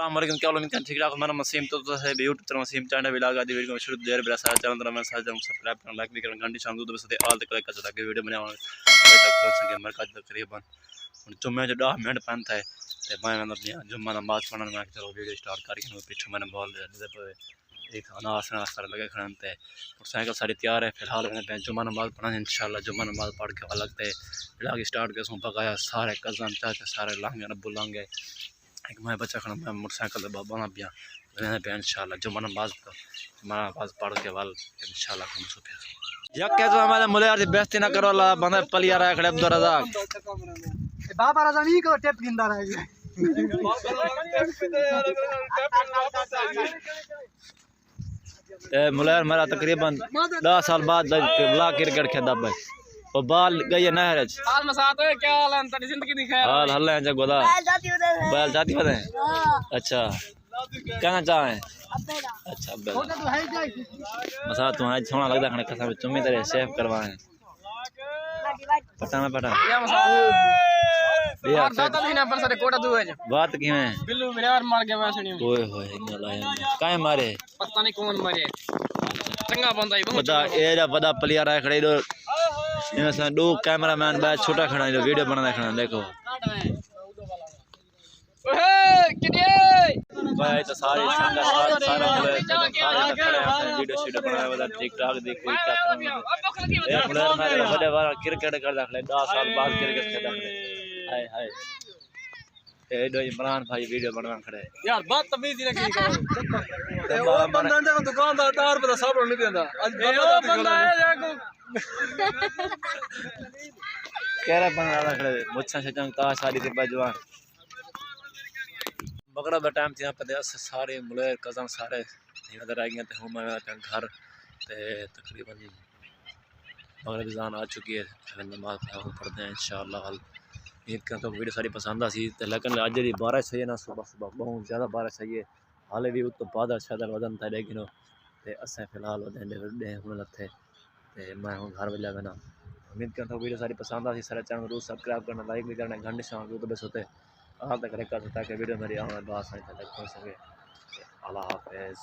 अस्सलाम वालेकुम, क्या हाल है? ठीक ठाक। मेरा वसीम तो है यूट्यूब चैनल वसीम चैनल भी लगा दी वीडियो में शुरू देर बड़ा सारा चैनल मैं साथ जाऊं सब्सक्राइब करना लाइक भी करना घंटी शाम दो बजे ऑल तक लाइक कर ताकि वीडियो बनाने अभी तक पहुंच सके मरकज तकरीबन जुम्मे जो 10 मिनट पन था ते मैं जुम्मा नमाज पढ़ने में चलो वीडियो स्टार्ट करके पीछे मैंने बॉल एक अनास नास्ता लगे खड़न थे मोटरसाइकिल सारी तैयार है। फिलहाल मैंने जुम्मा नमाज पढ़ा इंशाल्लाह जुम्मा नमाज पढ़ के अलग थे फिलहाल स्टार्ट के सूँ पकाया सारे कज़न चाचे सारे लांगे नब्बू लांगे एक मैं बच्चा खड़ा मैं मोटरसाइकिल बाबा पिया पे इंशाल्लाह जुम्मा नमाज पढ़ के वाल इंशाल्लाह हम सुबह यक्के तो हमारे मुले यार बेइज्जती ना करो ला बंदे पलिया रहा खड़े अब्दुल रज़ाक बाबा राजा नहीं को टेप गिंदा रह गया ए मुले मेरा तकरीबन 10 साल बाद ला क्रिकेट खेदा भाई वो बाल गई नहर हाल में साथ है क्या हाल है तेरी जिंदगी दी खैर हाल हल्ले जग गोदा बैल जाती होते हैं अच्छा कहना चाहे अच्छा बैल मसा तू आज सोना लगदा खने कसम चुम्मी तेरे सेव करवाए पता में पता यार दादा भी ना पर सारे कोटा दू है बात की है बिल्लू मेरे यार मार गया वैसे नहीं ओए होए लाया काहे मारे पता नहीं कौन मारे चंगा बंदा ही बता ए जा बड़ा प्लेयर है खड़े दो इनमें दो कैमरामैन बैठ छोटा खड़ा है वीडियो बनाना खड़ा देखो भाई तो सारे सारा वीडियो शीडियो बनाया वाला टिकटॉक देख कोई क्या करना है प्लेयर मेरे बड़े वाला क्रिकेट कर रखले 10 साल बाद क्रिकेट खेल रखले हाय हाय ए दो इमरान भाई वीडियो बनवा खड़े यार बात तमीज ही ना की करो वो बंदा जा दुकानदार पे सब नहीं देंदा आज बंदा है जाको केरा बना खड़े मुच्छा छजंग ता सारी ते बजवान मगरब का टाइम थी पे सारे मुलेर कज़न सारे इधर आ गए हूँ मैं घर ते तकरीबन मगरब ज़ान आ चुकी है नमाज पढ़ते हैं इंशाअल्लाह ईद का तो वीडियो सारी पसंद आसी लेकिन अज की बारिश सही है ना सुबह सुबह बहुत ज़्यादा बारिश सही है हाले भी उत बादल शादल वजन था लेकिन असें फिलहाल वधे हूँ लथे तो मैं हूँ घर वजह बना उम्मीद करता हूँ वीडियो सारी पसंद आती सारे चैनल रोज सब्सक्राइब करना लाइक भी करना घंटे शाम को बस होते आप तक कर सकता है कि वीडियो मेरी आने बात तक पहुँच सके। अल्लाह हाफिज़।